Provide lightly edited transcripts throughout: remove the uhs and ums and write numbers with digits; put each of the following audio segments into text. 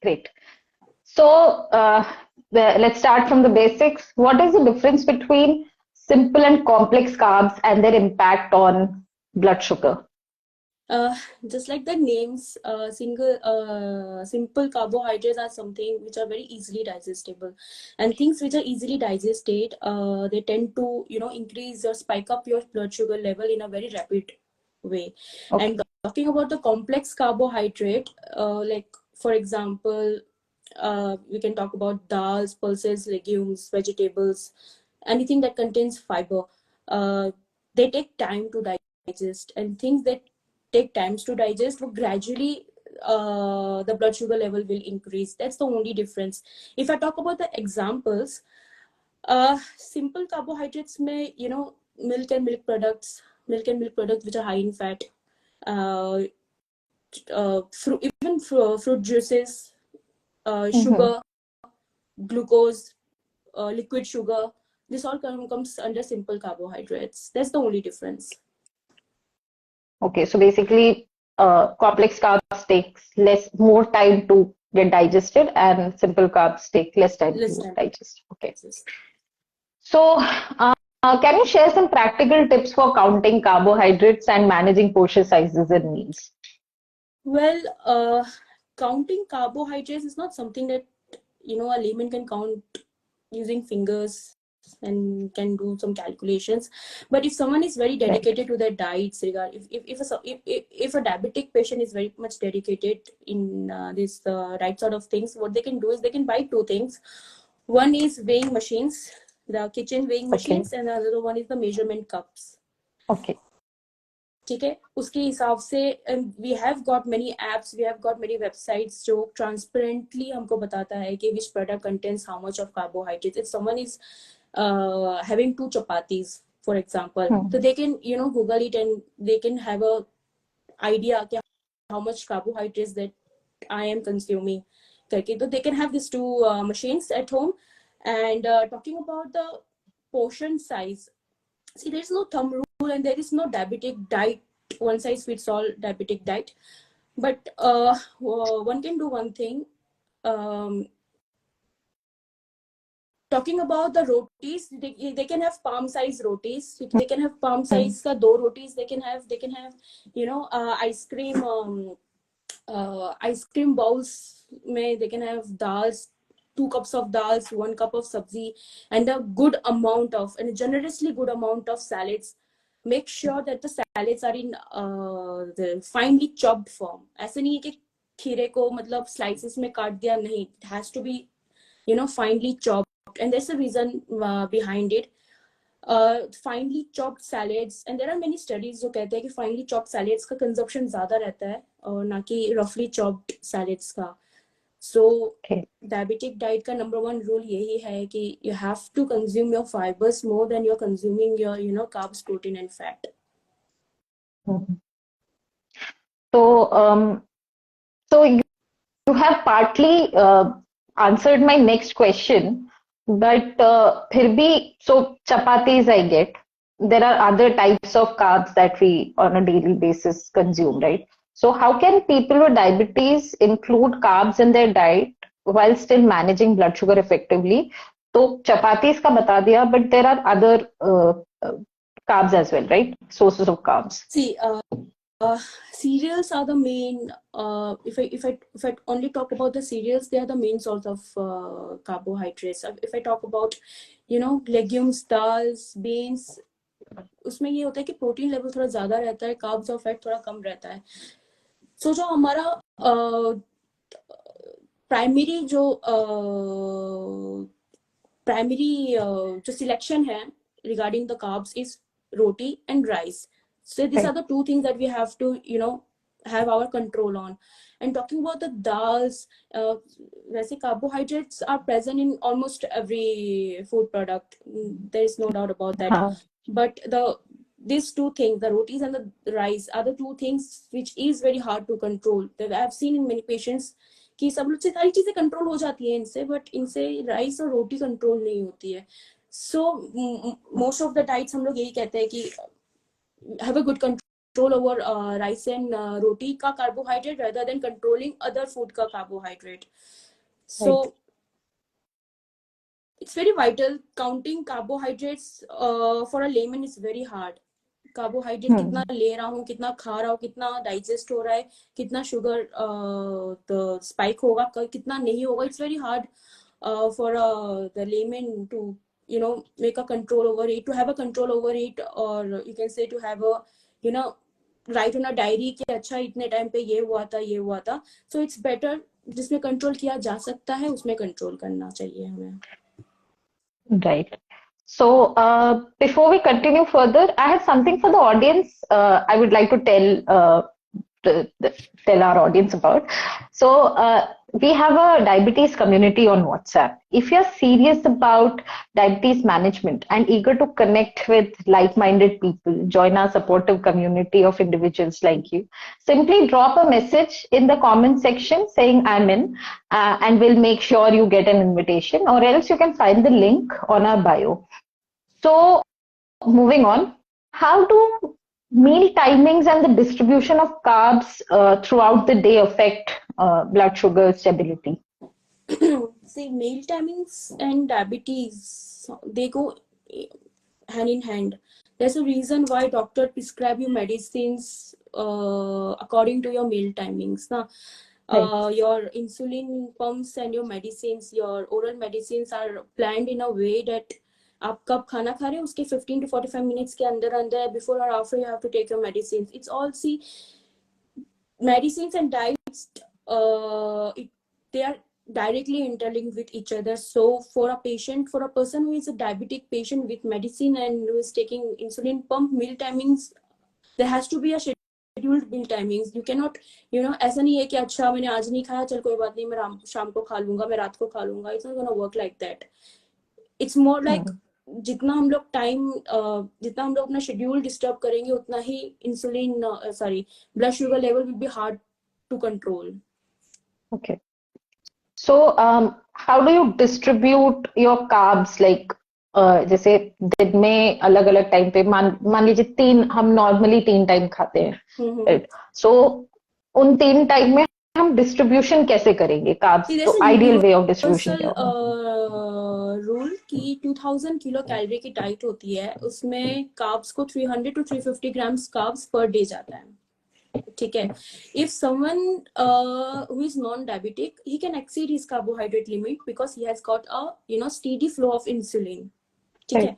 Great. So let's start from the basics. What is the difference between simple and complex carbs and their impact on blood sugar? Uh, just like the names, simple carbohydrates are something which are very easily digestible, and things which are easily digested, they tend to increase or spike up your blood sugar level in a very rapid way. Okay. And talking about the complex carbohydrate, like for example, we can talk about dals, pulses, legumes, vegetables, anything that contains fiber. Uh, they take time to digest, and things that take times to digest will gradually the blood sugar level will increase. That's the only difference. If I talk about the examples, simple carbohydrates may milk and milk products which are high in fat, uh, fruit juices, Mm-hmm. sugar, glucose, liquid sugar. This all comes under simple carbohydrates. That's the only difference. Okay, so basically, complex carbs takes more time to get digested, and simple carbs take less time Less to time to digest. Okay. digest. So, can you share some practical tips for counting carbohydrates and managing portion sizes in meals? Well, counting carbohydrates is not something that a layman can count using fingers and can do some calculations. But if someone is very Right. dedicated to their diets, if a diabetic patient is very much dedicated in this right sort of things, what they can do is they can buy two things. One is weighing machines, the kitchen weighing Okay. machines, and the other one is the measurement cups. Okay. ठीक है, उसके हिसाब से we have got many apps, we have got many websites जो transparently हमको बताता है कि which product contains how much of carbohydrates. If someone is having two chapatis for example, Hmm. so they can google it and they can have a idea कि how much carbohydrates that I am consuming करके. So they can have these two machines at home. And talking about the portion size, see, there's no thumb rule and there is no diabetic diet, one size fits all diabetic diet. But one can do one thing. um, Talking about the rotis, they can have palm size rotis, they can have palm Hmm. size ka do rotis, they can have ice cream bowls may they can have dals, 2 cups of dals, 1 cup of sabzi, and a good amount of, and a generously good amount of salads. Make sure that the salads are in the finely chopped form. ऐसे नहीं है कि खीरे को मतलब slices में काट दिया, नहीं. It has to be finely chopped, and there's a reason behind it. Finely chopped salads, and there are many studies जो कहते हैं कि finely chopped salads का consumption ज़्यादा रहता है और ना कि roughly chopped salads का. So Okay. diabetic diet का number one rule यही है कि you have to consume your fibers more than you're consuming your carbs, protein and fat. Mhm. So, you have partly answered my next question, but फिर भी, so chapatis I get. There are other types of carbs that we on a daily basis consume, right? So how can people with diabetes include carbs in their diet while still managing blood sugar effectively? So chapatis का बता दिया, but there are other carbs as well, right? Sources of carbs. See, cereals are the main. If I only talk about the cereals, they are the main source of carbohydrates. If I talk about legumes, dals, beans, उसमें ये होता है कि protein level थोड़ा ज्यादा रहता है, carbs और फैट थोड़ा कम रहता है. सो जो हमारा प्राइमरी जो सिलेक्शन है regarding the carbs is roti and rice. So these are Right. the two things that we have to have our control on. And talking about the dals, वैसे carbohydrates are present in almost every food product. There is no doubt about that. हाँ. But these two things, the rotis and the rice, are the two things which is very hard to control. I have seen in many patients कि सब लोग से सारी चीजें control हो जाती है इनसे, बट इनसे राइस और रोटी कंट्रोल नहीं होती है. So most of the diets हम लोग यही कहते हैं कि have a good control control over rice and roti ka carbohydrate rather than controlling other food ka carbohydrate. So Right. it's very vital. Counting carbohydrates for a layman is very hard. Carbohydrate कितना ले रहा हूँ, कितना खा रहा हूँ, कितना digest हो रहा है, कितना शुगर स्पाइक होगा, कितना नहीं होगा. It's very hard for the layman to make a control over it, to have a control over it, or you can say to have a write on a diary कि अच्छा इतने time पे ये हुआ था, ये हुआ था. So it's better जिसमें कंट्रोल किया जा सकता है उसमें कंट्रोल करना चाहिए हमें. Right. So, before we continue further, I have something for the audience. I would like to tell our audience about. So, we have a diabetes community on WhatsApp. If you're serious about diabetes management and eager to connect with like-minded people, join our supportive community of individuals like you. Simply drop a message in the comment section saying I'm in, and we'll make sure you get an invitation, or else you can find the link on our bio. So, moving on, how do meal timings and the distribution of carbs throughout the day affect blood sugar stability? See, meal timings and diabetes, they go hand in hand. There's a reason why doctor prescribe you medicines according to your meal timings. Now, your insulin pumps and your medicines, your oral medicines are planned in a way that आप कब खाना खा रहे हैं उसके 15 to 45 minutes के अंदर अंदर before or after you have to take your medicines. It's all, see, medicines and diets, they are directly interlinked with each other. So for a person who is a diabetic patient with medicine and who is taking insulin pump, meal timings, there has to be a scheduled meal timings. You cannot, ऐसा नहीं है कि अच्छा मैंने आज नहीं खाया चल कोई बात नहीं मैं शाम को खा लूंगा, मैं रात को खा लूंगा. It's not gonna work like that. It's more like जितना हम लोग अपना शेड्यूल डिस्टर्ब करेंगे उतना ही insulin blood sugar level will be hard to control. Okay. So, how do you distribute your carbs? Like, जैसे दिन में अलग अलग टाइम पे मान लीजिए हम नॉर्मली 3 टाइम खाते हैं. So, उन 3 टाइम में हम डिस्ट्रीब्यूशन कैसे करेंगे कार्ब्स? तो आइडियल वे ऑफ डिस्ट्रीब्यूशन क्या होगा? रूल की 2000 किलो कैलोरी की डाइट होती है, उसमें कार्ब्स को 300 to 350 grams carbs per day जाता है. ठीक है. If someone who is non-diabetic, he can exceed his carbohydrate limit because he has got a steady flow of insulin. ठीक है.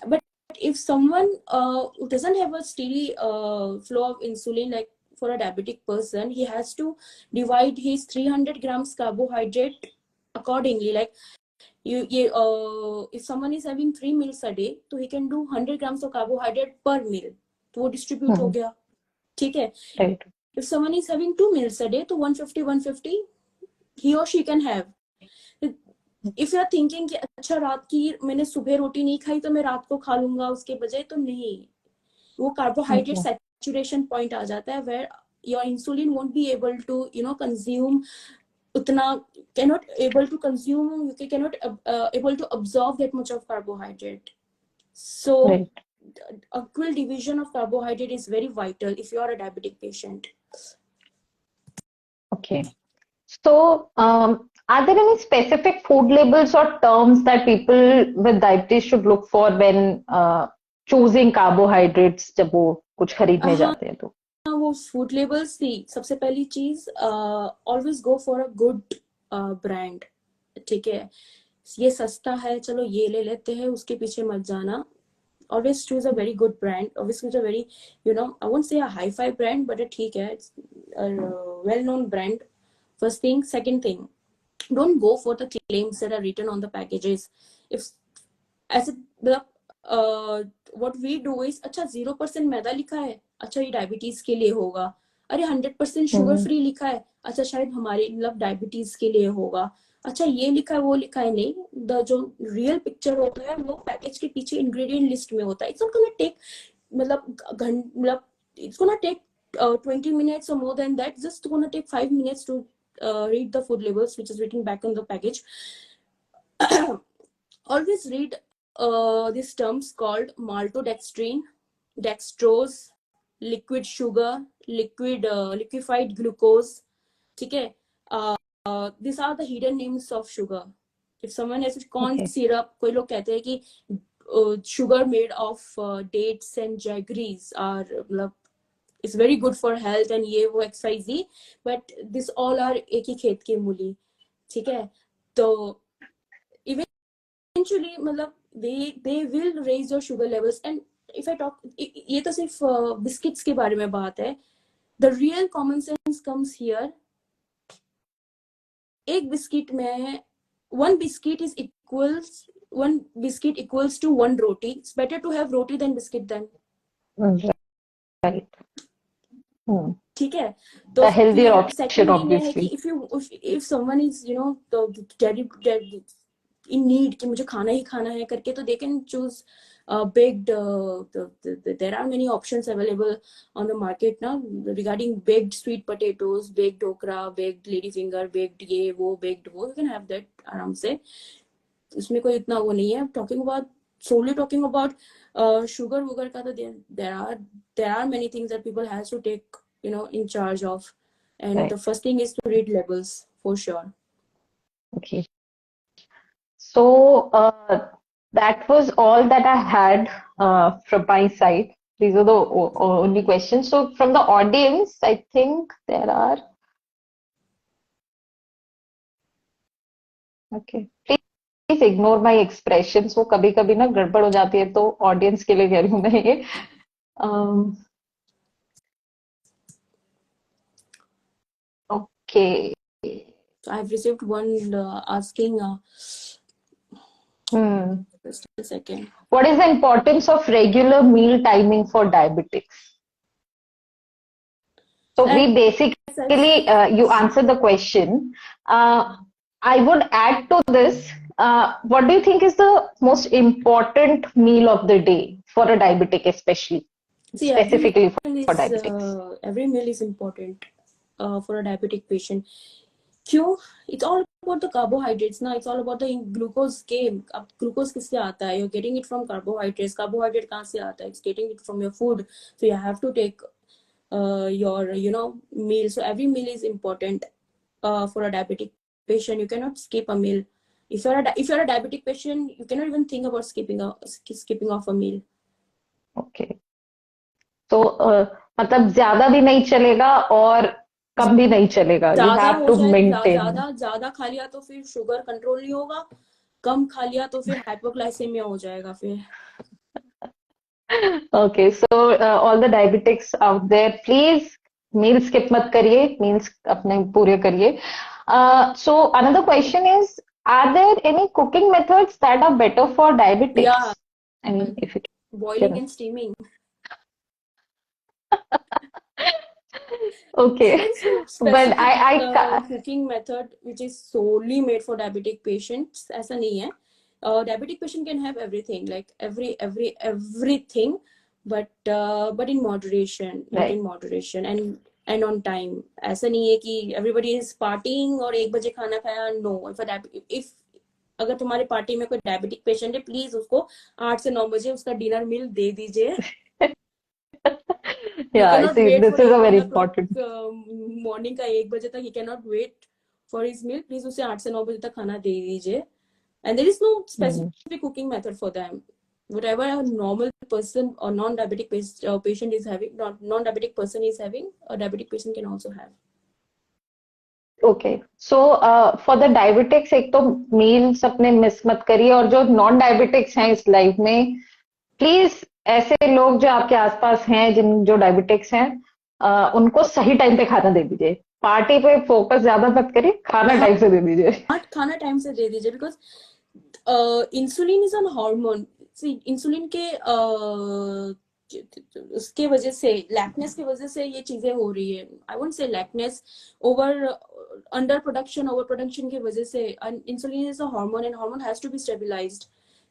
But if someone who doesn't have a steady flow of insulin, like for a diabetic person, he has to divide his 300 grams carbohydrate accordingly. Like if someone is having 3 meals a day, so he can do 100 grams of carbohydrate per meal. तो वो distribute हो गया. ठीक है. If someone is having 2 meals a day, तो 150 he or she can have. If you are thinking कि अच्छा रात की मैंने सुबह रोटी नहीं खाई तो मैं रात को खा लूंगा उसके बजाय, तो नहीं, वो कार्बोहाइड्रेट सैचुरेशन पॉइंट आ जाता है where your insulin won't be able to consume उतना, cannot able to consume, you cannot able to absorb that much of carbohydrate. So equal division of carbohydrate is very vital if you are a diabetic patient. Okay. So, are there any specific food labels or terms that people with diabetes should look for when choosing carbohydrates जब वो कुछ खरीदने जाते हैं तो? वो food labels थी. सबसे पहली चीज, always go for a good brand. ठीक है. ये सस्ता है चलो ये ले लेते हैं, उसके पीछे मत जाना. Always choose a very good brand. Always choose a very, I won't say a hi-fi brand, but ठीक है, it's a well-known brand. First thing. Second thing, don't go for the claims that are written on the packages. If as what we do is, अच्छा 0% मैदा लिखा है, अच्छा ये diabetes के लिए होगा. अरे 100% शुगर फ्री लिखा है, अच्छा शायद हमारे डायबिटीज के लिए होगा. अच्छा ये लिखा है वो लिखा है. नहीं, जो रियल पिक्चर होता है वो पैकेज के पीछे इंग्रेडिएंट लिस्ट में होता है. It's not gonna take it's gonna take 20 minutes or more than that. Just gonna take 5 minutes to read the food labels which is written back on the package. Always read these terms called maltodextrin, dextrose, liquid sugar, liquefied glucose. ठीक है? These are the hidden names of sugar. If someone has corn syrup, कोई लोग कहते हैं कि sugar made of dates and jaggeries are मतलब it's very good for health and ये वो XYZ, but this all are एक ही खेत की मूली. ठीक है? तो eventually मतलब they will raise your sugar levels. And if I talk, ये तो सिर्फ बिस्किट्स के बारे में बात है. The real common sense comes here. एक बिस्किट में one biscuit equals to one roti. It's better to have roti than biscuit then. Right. ठीक है? तो The healthier option, second ये है obviously. कि if someone is in need कि मुझे खाना ही खाना है करके, तो they can choose baked. There are many options available on the market now regarding baked sweet potatoes, baked okra, baked ladyfinger, baked ये वो, baked वो. You can have that आराम से. इसमें कोई इतना वो नहीं है. Solely talking about sugar वुगर का, तो there are many things that people has to take in charge of. And right. The first thing is to read labels for sure. Okay. So that was all that I had from my side. These are the only questions. So from the audience, I think there are. Okay. Please ignore my expressions. वो कभी-कभी ना गड़बड़ हो जाती है, तो audience के लिए कह रही हूँ मैं ये. Okay. So I've received one asking. Just a second. What is the importance of regular meal timing for diabetics? So we basically, you answered the question. I would add to this, what do you think is the most important meal of the day for a diabetic, especially? See, Specifically for diabetics? Every meal is important for a diabetic patient. क्यों? It's all about the carbohydrates ना. It's all about the glucose game. अब glucose किससे आता है? You're getting it from carbohydrates. Carbohydrate कहाँ से आता है? It's getting it from your food. So you have to take your meal. So every meal is important for a diabetic patient. You cannot skip a meal. If you're a diabetic patient, you cannot even think about skipping off a meal. Okay. तो मतलब ज्यादा भी नहीं चलेगा और कम भी नहीं चलेगा. You have to maintain. ज्यादा खा लिया तो फिर शुगर कंट्रोल नहीं होगा. कम खा लिया तो फिर हाइपोग्लाइसेमिया हो जाएगा फिर. Okay, so all the diabetics out there, please meal skip मत करिए, meals अपने पूरे करिए. So another question is, are there any cooking methods that are better for diabetics? Yeah. I mean, if you boiling and steaming. Okay. There is no But specific cooking method which is solely made for diabetic patients. ऐसा नहीं है. Diabetic patient can have everything, like everything, but in moderation. Right. Eat in moderation and on time. ऐसा नहीं है कि everybody is partying और 1 बजे खाना खाया. No. If अगर तुम्हारे पार्टी में कोई डायबिटिक पेशेंट है, प्लीज उसको 8 से 9 बजे उसका डिनर मील दे दीजिए. Yeah, see, this is a very important. Morning का 1 बजे तक he cannot wait for his meal. Please उसे 8 से 9 बजे तक खाना दे दीजिए. And there is no specific cooking method for them. Whatever a normal person or non-diabetic patient is having, non-diabetic person is having, a diabetic patient can also have. Okay, so for the diabetics, एक तो meals अपने miss मत करिए, और जो non diabetics हैं इस life में, प्लीज ऐसे लोग जो आपके आसपास हैं जो डायबिटिक्स हैं, उनको सही टाइम पे खाना दे दीजिए. पार्टी पे फोकस ज्यादा मत करिए, खाना टाइम से दे दीजिए. खाना टाइम से दे दीजिए, because insulin is an hormone. Insulin के उसके वजह से, लैकनेस की वजह से ये चीजें हो रही है. I won't say lackness, under production, over production की वजह से. Insulin is a hormone and hormone has to be stabilised.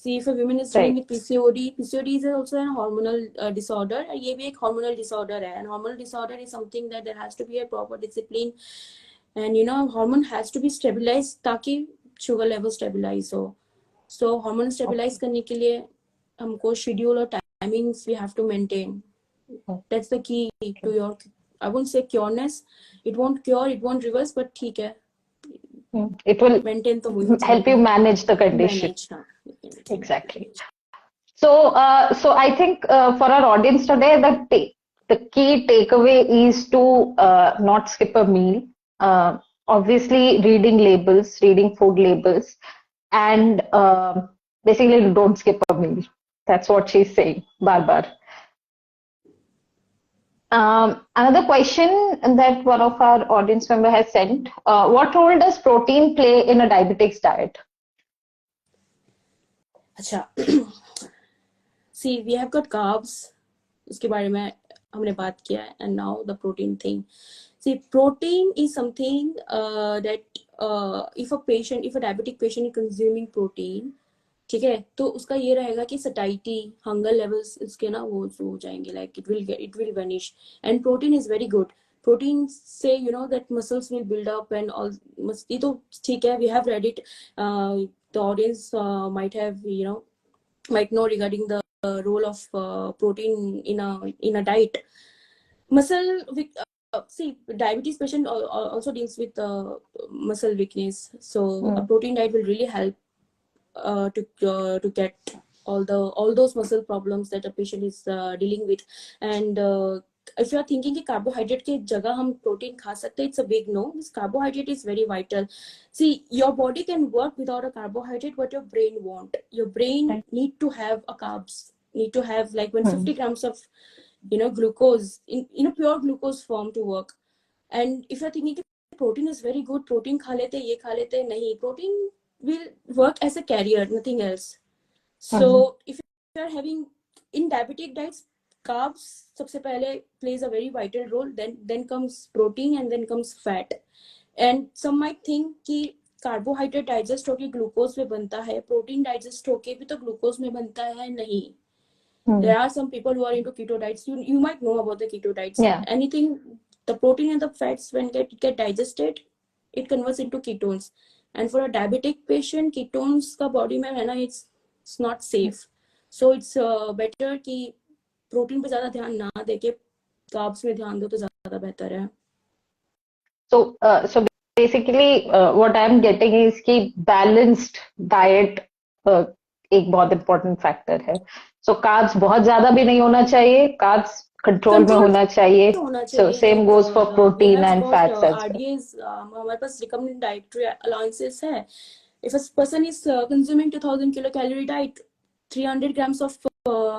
See, if a woman is dealing with PCOD is also a hormonal disorder. ये भी एक hormonal disorder है. And hormonal disorder is something that there has to be a proper discipline. And hormone has to be stabilized ताकि sugar level stabilize हो. So hormone stabilize करने के लिए हमको schedule और timings we have to maintain. That's the key to your, I won't say cureness. It won't cure, it won't reverse, but ठीक है. It will Maintain तो हो ही help you जाएगा. manage the condition. Manage, हाँ. Exactly. So, so I think for our audience today, the key takeaway is to not skip a meal. Obviously, reading labels, reading food labels, and basically don't skip a meal. That's what she's saying, Bar. Another question that one of our audience member has sent: what role does protein play in a diabetic's diet? अच्छा. See, we have got carbs. उसके बारे में हमने बात किया है. And now the protein thing. See, protein is something that if a diabetic patient is consuming protein, ठीक है, तो उसका ये रहेगा कि satiety, hunger levels इसके ना वो हो जाएंगे, like it will vanish. And protein is very good. Protein say, you know, that muscles will build up and all. ये तो ठीक है, we have read it. The audience might know regarding the role of protein in a diet. See, diabetes patient also deals with muscle weakness, so a protein diet will really help to get all those muscle problems that a patient is dealing with. And if you are thinking कि carbohydrate के जगह हम protein खा सकते, it's a big no. This carbohydrate is very vital. See, your body can work without a carbohydrate, what your brain won't. Your brain need to have a carbs, need to have like 150 grams of glucose in a pure glucose form to work. And if you're thinking protein is very good, protein खा लेते, ये खा लेते, नहीं, protein will work as a carrier, nothing else. So if you are having in diabetic diets, carbs सबसे पहले plays a very vital role, then comes protein and then comes fat. And some might think कि carbohydrate digest होके glucose में बनता है, protein digest होके भी तो glucose में बनता है, नहीं. There are some people who are into keto diets. You might know about the keto diets. Yeah. Anything, the protein and the fats when get digested, it converts into ketones. And for a diabetic patient, ketones का body में है ना, it's not safe. So it's better कि protein पे ज़्यादा ध्यान ना देके carbs में ध्यान दो तो ज़्यादा बेहतर है. So basically, what I'm getting is कि balanced diet एक बहुत important factor है. So carbs बहुत ज़्यादा भी नहीं होना चाहिए, carbs control में होना चाहिए. So same goes for protein and fats as well. RDAs, हमारे पास recommended dietary allowances है. If a person is consuming 2000 kilocalorie diet, 300 grams of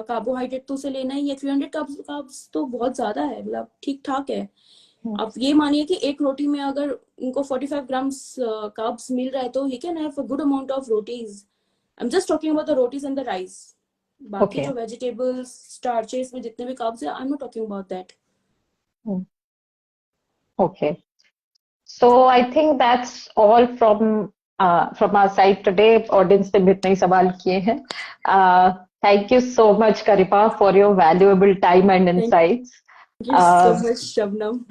carbohydrate तो उसे लेना ही है. 300 carbs तो बहुत ज़्यादा है, मतलब ठीक ठाक है. अब ये मानिए कि एक रोटी में अगर उनको 45 grams carbs मिल रहा है तो he can have a good amount of rotis. I'm just talking about the rotis and the rice. बाकी जो vegetables, starches में जितने भी carbs है, I'm not talking about that. Okay. So I think that's all from our side today. Audience ने भी इतने ही सवाल किए हैं. Thank you so much, Karipa, for your valuable time and insights. Thank you so much, Shabnam.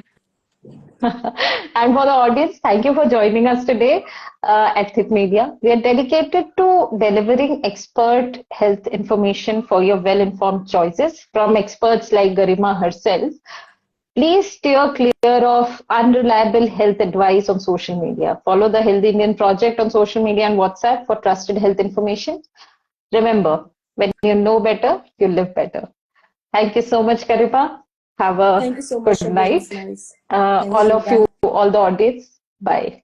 And for the audience, thank you for joining us today at THIP Media. We are dedicated to delivering expert health information for your well-informed choices from experts like Garima herself. Please steer clear of unreliable health advice on social media. Follow the Healthy Indian Project on social media and WhatsApp for trusted health information. Remember, when you know better, you live better. Thank you so much, Karipa. Have a Thank you so much, good night. Nice. All of you, all the audience, bye.